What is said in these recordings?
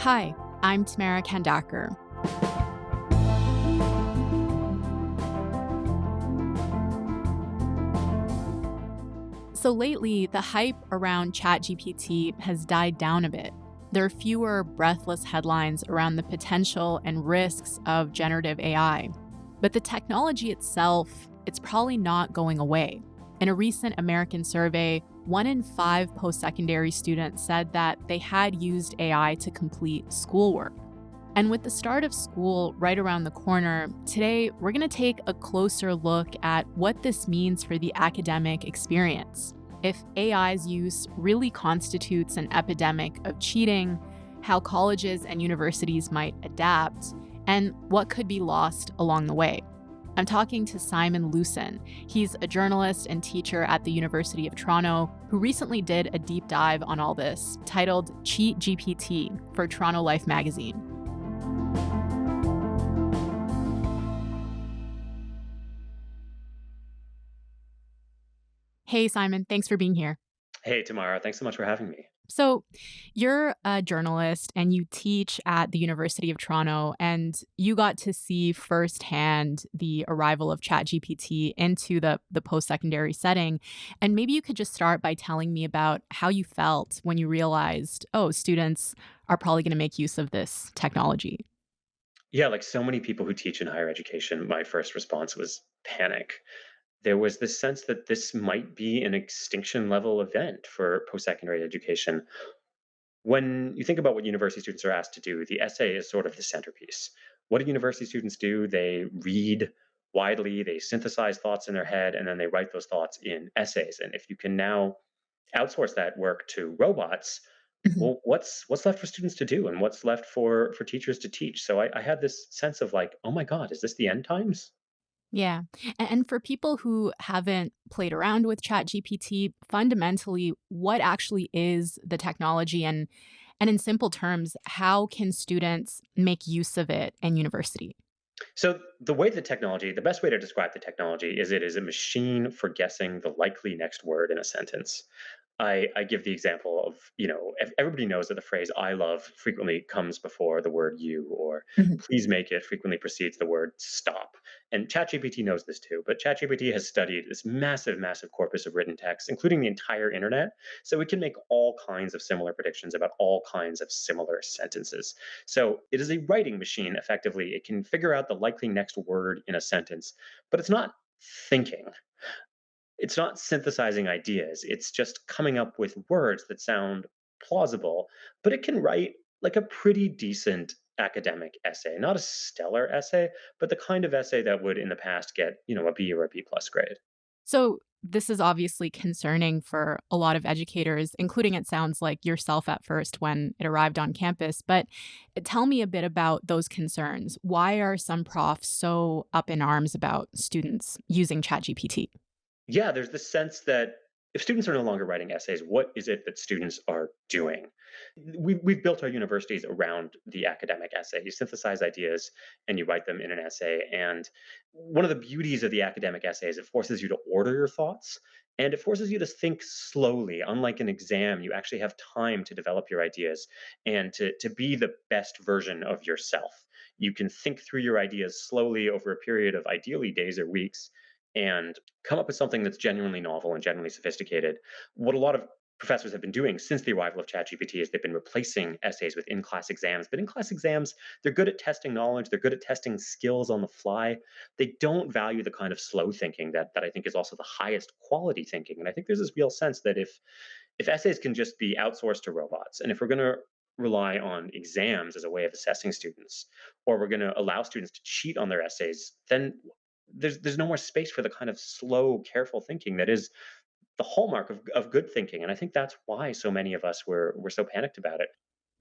Hi, I'm Tamara Kandakar. So lately, the hype around ChatGPT has died down a bit. There are fewer breathless headlines around the potential and risks of generative AI. But the technology itself, it's probably not going away. In a recent American survey, 1 in 5 post-secondary students said that they had used AI to complete schoolwork. And with the start of school right around the corner, today we're going to take a closer look at what this means for the academic experience. If AI's use really constitutes an epidemic of cheating, how colleges and universities might adapt, and what could be lost along the way. I'm talking to Simon Lucen. He's a journalist and teacher at the University of Toronto who recently did a deep dive on all this, titled Cheat GPT for Toronto Life magazine. Hey, Simon, thanks for being here. Hey, Tamara. Thanks so much for having me. So, you're a journalist and you teach at the University of Toronto, and you got to see firsthand the arrival of ChatGPT into the post secondary setting. And maybe you could just start by telling me about how you felt when you realized, oh, students are probably going to make use of this technology. Yeah, like so many people who teach in higher education, my first response was panic. There was this sense that this might be an extinction level event for post secondary education. When you think about what university students are asked to do, the essay is sort of the centerpiece. What do university students do? They read widely, they synthesize thoughts in their head, and then they write those thoughts in essays. And if you can now outsource that work to robots, Mhm. well, what's left for students to do, and what's left for teachers to teach? So I had this sense of like, oh my God, is this the end times? Yeah. And for people who haven't played around with ChatGPT, fundamentally, what actually is the technology? And in simple terms, how can students make use of it in university? So the best way to describe the technology is it is a machine for guessing the likely next word in a sentence. I give the example of, everybody knows that the phrase I love frequently comes before the word you, or Mhm. please make it frequently precedes the word stop. And ChatGPT knows this too, but ChatGPT has studied this massive, massive corpus of written text, including the entire internet. So it can make all kinds of similar predictions about all kinds of similar sentences. So it is a writing machine, effectively. It can figure out the likely next word in a sentence, but it's not thinking. It's not synthesizing ideas. It's just coming up with words that sound plausible, but it can write like a pretty decent academic essay, not a stellar essay, but the kind of essay that would in the past get, a B or a B plus grade. So, this is obviously concerning for a lot of educators, including it sounds like yourself at first when it arrived on campus. But tell me a bit about those concerns. Why are some profs so up in arms about students using ChatGPT? Yeah, there's this sense that if students are no longer writing essays, what is it that students are doing? We've built our universities around the academic essay. You synthesize ideas and you write them in an essay. And one of the beauties of the academic essay is it forces you to order your thoughts and it forces you to think slowly. Unlike an exam, you actually have time to develop your ideas and to be the best version of yourself. You can think through your ideas slowly over a period of ideally days or weeks and come up with something that's genuinely novel and genuinely sophisticated. What a lot of professors have been doing since the arrival of ChatGPT is they've been replacing essays with in-class exams. But in-class exams, they're good at testing knowledge, they're good at testing skills on the fly. They don't value the kind of slow thinking that I think is also the highest quality thinking. And I think there's this real sense that if essays can just be outsourced to robots, and if we're going to rely on exams as a way of assessing students, or we're going to allow students to cheat on their essays, then there's no more space for the kind of slow, careful thinking that is the hallmark of good thinking. And I think that's why so many of us were so panicked about it.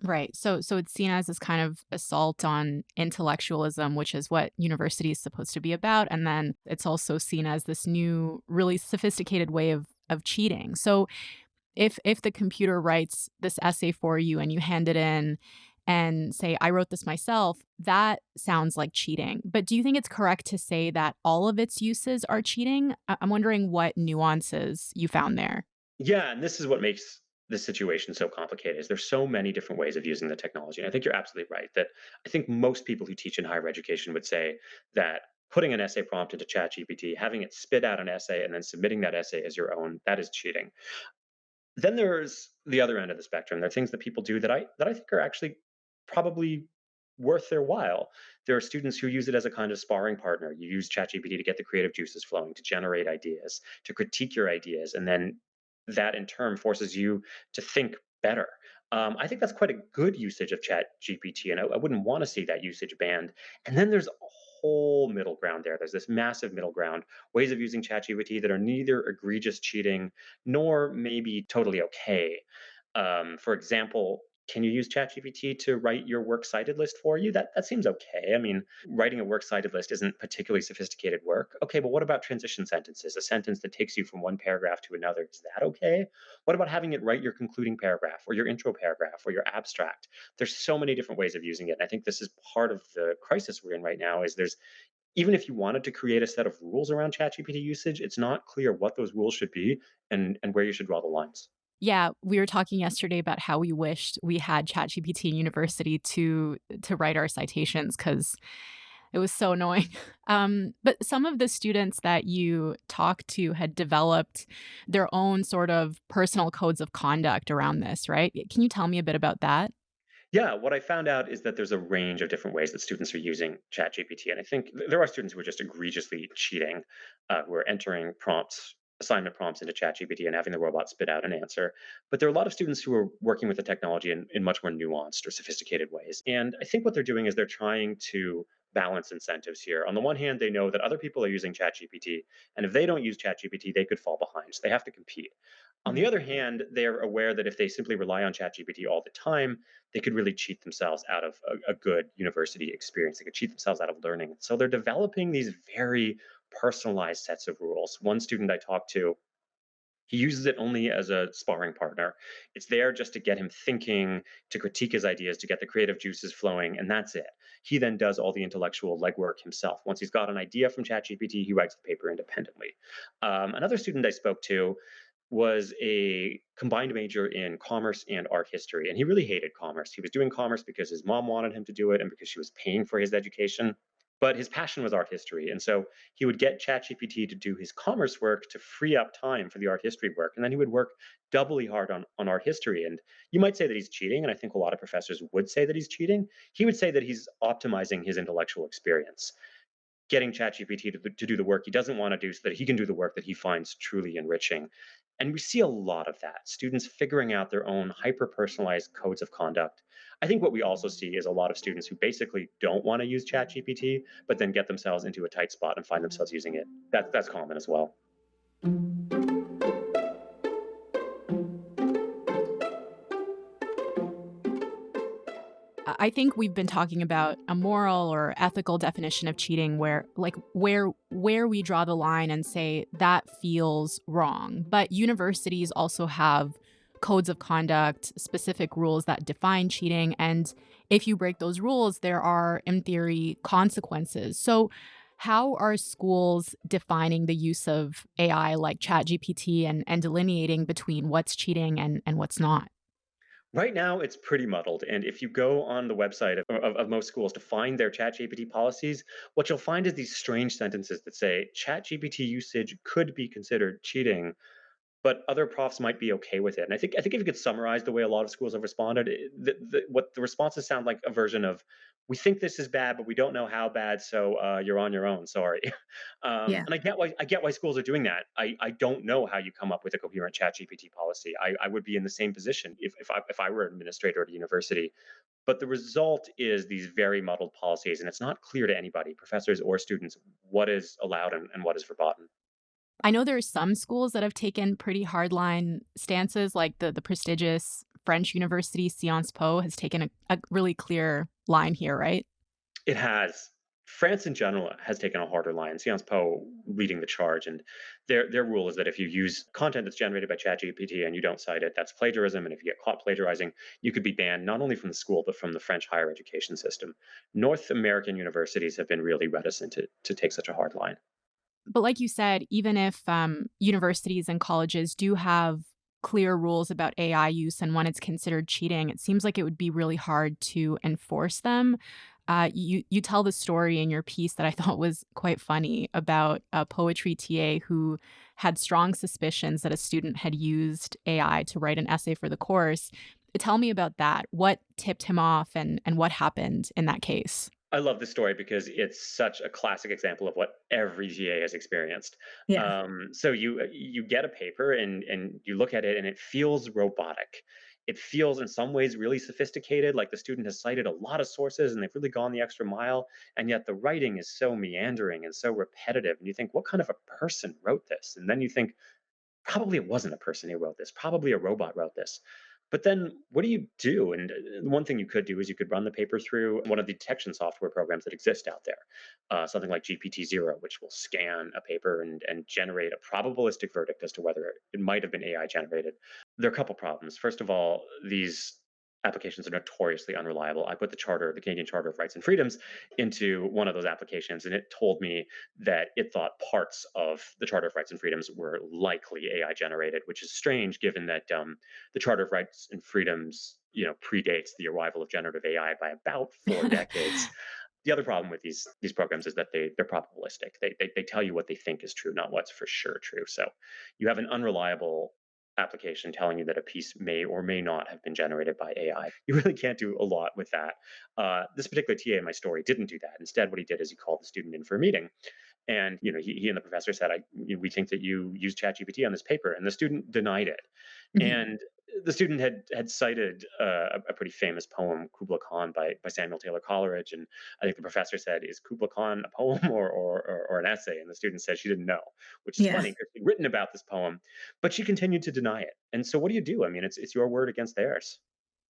Right. So it's seen as this kind of assault on intellectualism, which is what university is supposed to be about. And then it's also seen as this new, really sophisticated way of cheating. So if the computer writes this essay for you and you hand it in and say, I wrote this myself, that sounds like cheating. But do you think it's correct to say that all of its uses are cheating? I'm wondering what nuances you found there. Yeah, and this is what makes the situation so complicated is there's so many different ways of using the technology. And I think you're absolutely right that I think most people who teach in higher education would say that putting an essay prompt into ChatGPT, having it spit out an essay and then submitting that essay as your own, that is cheating. Then there's the other end of the spectrum. There are things that people do that I think are actually probably worth their while. There are students who use it as a kind of sparring partner. You use ChatGPT to get the creative juices flowing, to generate ideas, to critique your ideas, and then that in turn forces you to think better. I think that's quite a good usage of ChatGPT, and I wouldn't want to see that usage banned. And then there's a whole middle ground there. There's this massive middle ground, ways of using ChatGPT that are neither egregious cheating nor maybe totally okay. For example, can you use ChatGPT to write your works cited list for you? That seems okay. I mean, writing a works cited list isn't particularly sophisticated work. Okay, but what about transition sentences? A sentence that takes you from one paragraph to another. Is that okay? What about having it write your concluding paragraph or your intro paragraph or your abstract? There's so many different ways of using it. And I think this is part of the crisis we're in right now is there's even if you wanted to create a set of rules around ChatGPT usage, it's not clear what those rules should be and where you should draw the lines. Yeah, we were talking yesterday about how we wished we had ChatGPT in university to write our citations because it was so annoying. But some of the students that you talked to had developed their own sort of personal codes of conduct around this, right? Can you tell me a bit about that? Yeah, what I found out is that there's a range of different ways that students are using ChatGPT, and I think there are students who are just egregiously cheating, who are entering prompts, assignment prompts into ChatGPT and having the robot spit out an answer. But there are a lot of students who are working with the technology in much more nuanced or sophisticated ways. And I think what they're doing is they're trying to balance incentives here. On the one hand, they know that other people are using ChatGPT, and if they don't use ChatGPT, they could fall behind. So they have to compete. On the Mhm. other hand, they're aware that if they simply rely on ChatGPT all the time, they could really cheat themselves out of a good university experience. They could cheat themselves out of learning. So they're developing these very personalized sets of rules. One student I talked to, he uses it only as a sparring partner. It's there just to get him thinking, to critique his ideas, to get the creative juices flowing, and that's it. He then does all the intellectual legwork himself. Once he's got an idea from ChatGPT, he writes the paper independently. Another student I spoke to was a combined major in commerce and art history, and he really hated commerce. He was doing commerce because his mom wanted him to do it and because she was paying for his education. But his passion was art history. And so he would get ChatGPT to do his commerce work to free up time for the art history work. And then he would work doubly hard on art history. And you might say that he's cheating. And I think a lot of professors would say that he's cheating. He would say that he's optimizing his intellectual experience, getting ChatGPT to do the work he doesn't want to do so that he can do the work that he finds truly enriching. And we see a lot of that students figuring out their own hyper personalized codes of conduct. I think what we also see is a lot of students who basically don't want to use ChatGPT, but then get themselves into a tight spot and find themselves using it. That's common as well. I think we've been talking about a moral or ethical definition of cheating where like where we draw the line and say that feels wrong. But universities also have codes of conduct, specific rules that define cheating, and if you break those rules, there are in theory consequences. So how are schools defining the use of AI like ChatGPT and delineating between what's cheating and what's not? Right now, it's pretty muddled. And if you go on the website of most schools to find their ChatGPT policies, what you'll find is these strange sentences that say ChatGPT usage could be considered cheating, but other profs might be okay with it. And I think if you could summarize the way a lot of schools have responded, what the responses sound like a version of, "We think this is bad, but we don't know how bad, so you're on your own. Sorry." Yeah. And I get why schools are doing that. I don't know how you come up with a coherent ChatGPT policy. I would be in the same position if I were an administrator at a university. But the result is these very muddled policies, and it's not clear to anybody, professors or students, what is allowed and what is verboten. I know there are some schools that have taken pretty hardline stances, like the prestigious French university Sciences Po has taken a really clear line here, right? It has. France in general has taken a harder line. Sciences Po leading the charge, and their rule is that if you use content that's generated by ChatGPT and you don't cite it, that's plagiarism. And if you get caught plagiarizing, you could be banned not only from the school but from the French higher education system. North American universities have been really reticent to take such a hard line. But like you said, even if universities and colleges do have clear rules about AI use and when it's considered cheating, it seems like it would be really hard to enforce them. You tell the story in your piece that I thought was quite funny about a poetry TA who had strong suspicions that a student had used AI to write an essay for the course. Tell me about that. What tipped him off and what happened in that case? I love this story because it's such a classic example of what every GA has experienced. Yeah. So you get a paper and you look at it and it feels robotic. It feels in some ways really sophisticated, like the student has cited a lot of sources and they've really gone the extra mile, and yet the writing is so meandering and so repetitive. And you think, what kind of a person wrote this? And then you think, probably it wasn't a person who wrote this. Probably a robot wrote this. But then what do you do? And one thing you could do is you could run the paper through one of the detection software programs that exist out there, something like GPT-0, which will scan a paper and generate a probabilistic verdict as to whether it might have been AI generated. There are a couple problems. First of all, these applications are notoriously unreliable. I put the Canadian Charter of Rights and Freedoms, into one of those applications, and it told me that it thought parts of the Charter of Rights and Freedoms were likely AI generated, which is strange given that the Charter of Rights and Freedoms, predates the arrival of generative AI by about 4 decades. The other problem with these programs is that they're probabilistic. They tell you what they think is true, not what's for sure true. So you have an unreliable application telling you that a piece may or may not have been generated by AI. You really can't do a lot with that. This particular TA in my story didn't do that. Instead, what he did is he called the student in for a meeting, and he and the professor said, "We think that you used ChatGPT on this paper," and the student denied it. Mhm. And the student had cited a pretty famous poem, Kubla Khan, by Samuel Taylor Coleridge, and I think the professor said, "Is Kubla Khan a poem or an essay?" And the student said she didn't know, which is Yeah. funny because she'd written about this poem, but she continued to deny it. And so, what do you do? I mean, it's your word against theirs.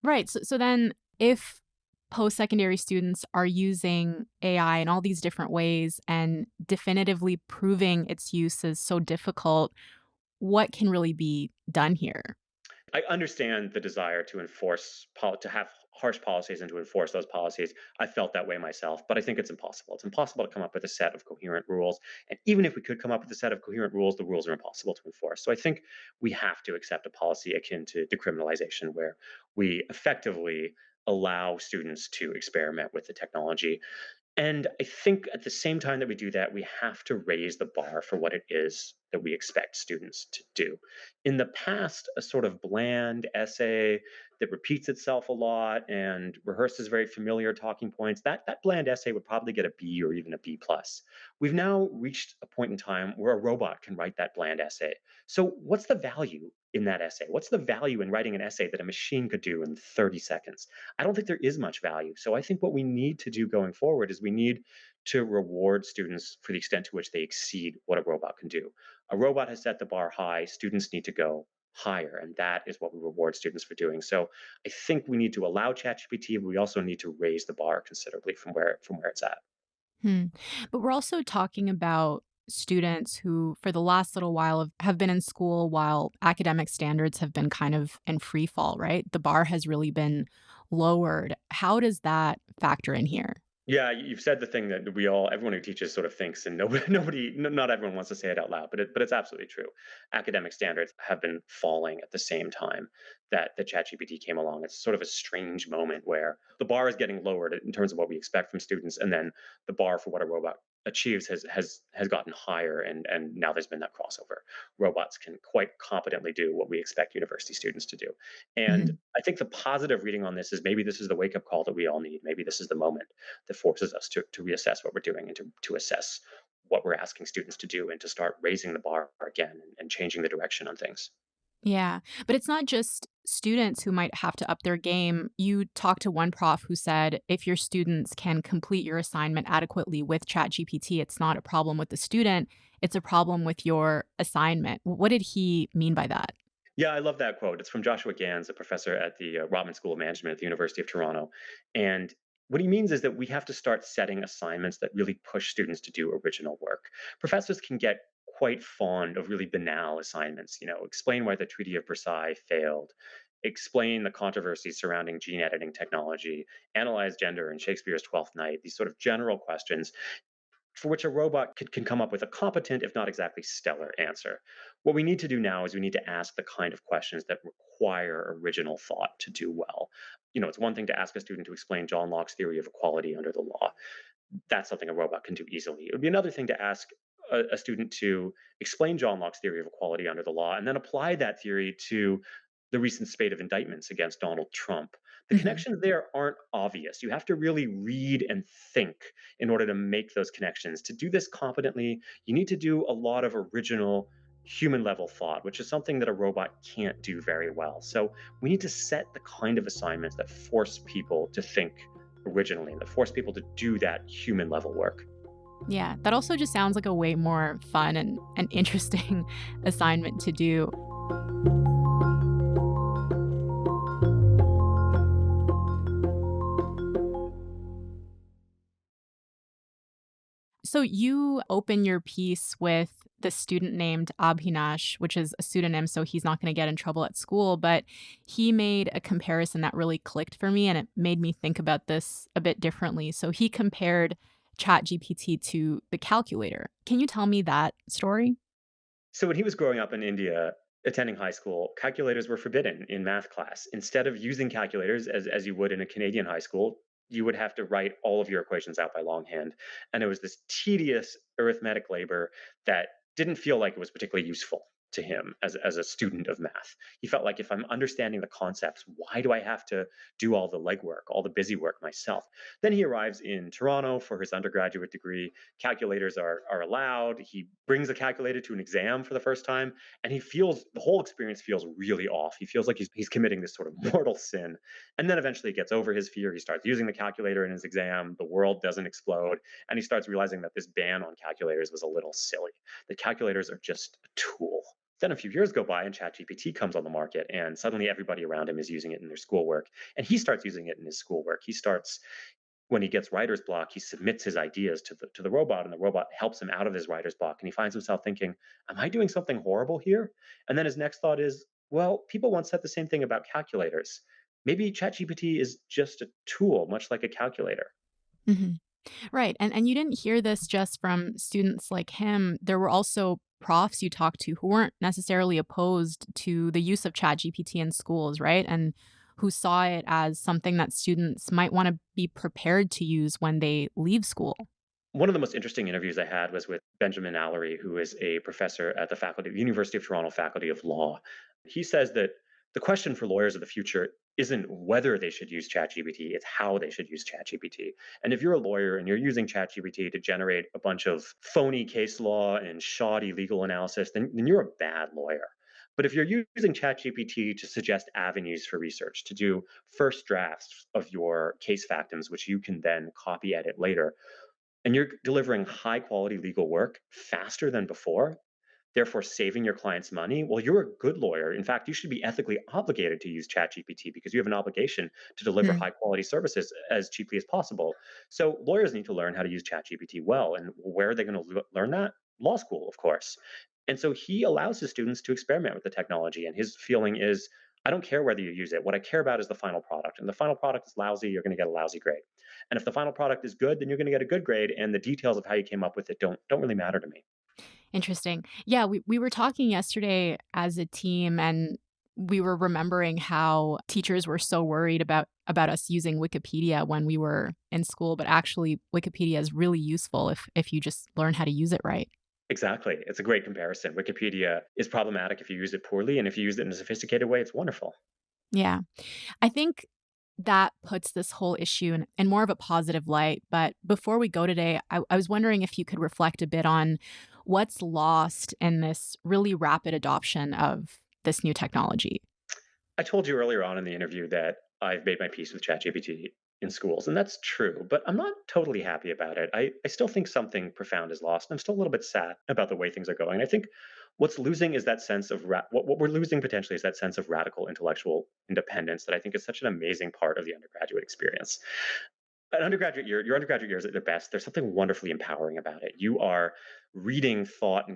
Right. So then if post-secondary students are using AI in all these different ways and definitively proving its use is so difficult, what can really be done here? I understand the desire to to have harsh policies and to enforce those policies. I felt that way myself, but I think it's impossible. It's impossible to come up with a set of coherent rules. And even if we could come up with a set of coherent rules, the rules are impossible to enforce. So I think we have to accept a policy akin to decriminalization, where we effectively allow students to experiment with the technology. And I think at the same time that we do that, we have to raise the bar for what it is that we expect students to do. In the past, a sort of bland essay that repeats itself a lot and rehearses very familiar talking points, that bland essay would probably get a B or even a B plus. We've now reached a point in time where a robot can write that bland essay. So what's the value in that essay? What's the value in writing an essay that a machine could do in 30 seconds? I don't think there is much value. So I think what we need to do going forward is we need to reward students for the extent to which they exceed what a robot can do. A robot has set the bar high, students need to go higher, and that is what we reward students for doing. So I think we need to allow ChatGPT, but we also need to raise the bar considerably from where it's at. Hmm. But we're also talking about students who, for the last little while, have been in school while academic standards have been kind of in free fall, right? The bar has really been lowered. How does that factor in here? Yeah, you've said the thing that everyone who teaches sort of thinks, and not everyone wants to say it out loud, but it's absolutely true. Academic standards have been falling at the same time that the ChatGPT came along. It's sort of a strange moment where the bar is getting lowered in terms of what we expect from students, and then the bar for what a robot achieves has gotten higher, and now there's been that crossover. Robots can quite competently do what we expect university students to do. And Mhm. I think the positive reading on this is maybe this is the wake up call that we all need. Maybe this is the moment that forces us to reassess what we're doing and to assess what we're asking students to do and to start raising the bar again and changing the direction on things. Yeah, but it's not just students who might have to up their game. You talked to one prof who said if your students can complete your assignment adequately with ChatGPT, it's not a problem with the student, it's a problem with your assignment. What did he mean by that? Yeah, I love that quote. It's from Joshua Gans, a professor at the Rotman School of Management at the University of Toronto. And what he means is that we have to start setting assignments that really push students to do original work. Professors can get quite fond of really banal assignments, explain why the Treaty of Versailles failed, explain the controversies surrounding gene editing technology, analyze gender in Shakespeare's Twelfth Night, these sort of general questions. for which a robot can come up with a competent, if not exactly stellar, answer. What we need to do now is we need to ask the kind of questions that require original thought to do well. It's one thing to ask a student to explain John Locke's theory of equality under the law. That's something a robot can do easily. It would be another thing to ask a student to explain John Locke's theory of equality under the law and then apply that theory to the recent spate of indictments against Donald Trump. The Hmm. connections there aren't obvious. You have to really read and think in order to make those connections. To do this competently, you need to do a lot of original human level thought, which is something that a robot can't do very well. So we need to set the kind of assignments that force people to think originally and that force people to do that human level work. Yeah, that also just sounds like a way more fun and interesting assignment to do. So you open your piece with the student named Abhinash, which is a pseudonym, so he's not going to get in trouble at school. But he made a comparison that really clicked for me, and it made me think about this a bit differently. So he compared ChatGPT to the calculator. Can you tell me that story? So when he was growing up in India, attending high school, calculators were forbidden in math class. Instead of using calculators as you would in a Canadian high school, you would have to write all of your equations out by longhand. And it was this tedious arithmetic labor that didn't feel like it was particularly useful to him as a student of math. He felt like if I'm understanding the concepts, why do I have to do all the legwork, all the busy work myself? Then he arrives in Toronto for his undergraduate degree. Calculators are allowed. He brings a calculator to an exam for the first time, and he feels the whole experience feels really off. He feels like he's committing this sort of mortal sin. And then eventually he gets over his fear. He starts using the calculator in his exam. The world doesn't explode. And he starts realizing that this ban on calculators was a little silly. The calculators are just a tool. Then a few years go by and ChatGPT comes on the market, and suddenly everybody around him is using it in their schoolwork. And he starts using it in his schoolwork. He starts when he gets writer's block, he submits his ideas to the robot, and the robot helps him out of his writer's block. And he finds himself thinking, "Am I doing something horrible here?" And then his next thought is, "Well, people once said the same thing about calculators. Maybe ChatGPT is just a tool, much like a calculator." Mhm. Right, and you didn't hear this just from students like him. There were also profs you talked to who weren't necessarily opposed to the use of ChatGPT in schools, right? And who saw it as something that students might wanna be prepared to use when they leave school. One of the most interesting interviews I had was with Benjamin Allery, who is a professor at the University of Toronto Faculty of Law. He says that the question for lawyers of the future isn't whether they should use ChatGPT, it's how they should use ChatGPT. And if you're a lawyer and you're using ChatGPT to generate a bunch of phony case law and shoddy legal analysis, then you're a bad lawyer. But if you're using ChatGPT to suggest avenues for research, to do first drafts of your case factums, which you can then copy edit later, and you're delivering high quality legal work faster than before, therefore saving your clients money, well, you're a good lawyer. In fact, you should be ethically obligated to use ChatGPT because you have an obligation to deliver Mm, high quality services as cheaply as possible. So lawyers need to learn how to use ChatGPT well. And where are they going to learn that? Law school, of course. And so he allows his students to experiment with the technology. And his feeling is, I don't care whether you use it. What I care about is the final product. And the final product is lousy, you're going to get a lousy grade. And if the final product is good, then you're going to get a good grade. And the details of how you came up with it don't really matter to me. interesting. Yeah, we were talking yesterday as a team, and we were remembering how teachers were so worried about us using Wikipedia when we were in school, but actually Wikipedia is really useful if you just learn how to use it right. Exactly. It's a great comparison. Wikipedia is problematic if you use it poorly, and if you use it in a sophisticated way, it's wonderful. Yeah. I think that puts this whole issue in more of a positive light. But before we go today, I was wondering if you could reflect a bit on what's lost in this really rapid adoption of this new technology. I told you earlier on in the interview that I've made my peace with ChatGPT in schools, and that's true, but I'm not totally happy about it. I still think something profound is lost. And I'm still a little bit sad about the way things are going. I think what's losing is that sense of what we're losing potentially is that sense of radical intellectual independence that I think is such an amazing part of the undergraduate experience. Your undergraduate years at their best, there's something wonderfully empowering about it. You are reading thought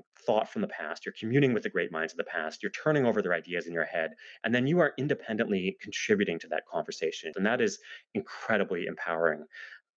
from the past. You're communing with the great minds of the past. You're turning over their ideas in your head, and then you are independently contributing to that conversation. And that is incredibly empowering.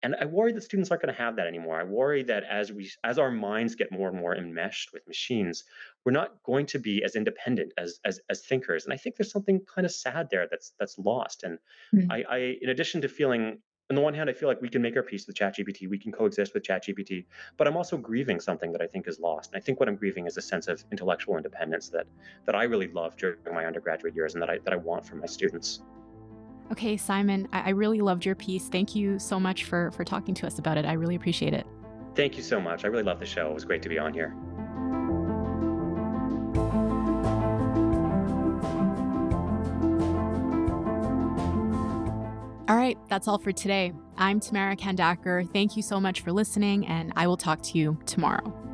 And I worry that students aren't going to have that anymore. I worry that as our minds get more and more enmeshed with machines, we're not going to be as independent as thinkers. And I think there's something kind of sad there that's lost. And Mm. I in addition to feeling, on the one hand, I feel like we can make our peace with ChatGPT, we can coexist with ChatGPT, but I'm also grieving something that I think is lost. And I think what I'm grieving is a sense of intellectual independence that I really loved during my undergraduate years and that I want from my students. Okay, Simon, I really loved your piece. Thank you so much for talking to us about it. I really appreciate it. Thank you so much. I really love the show. It was great to be on here. All right, that's all for today. I'm Tamara Kandaker. Thank you so much for listening, and I will talk to you tomorrow.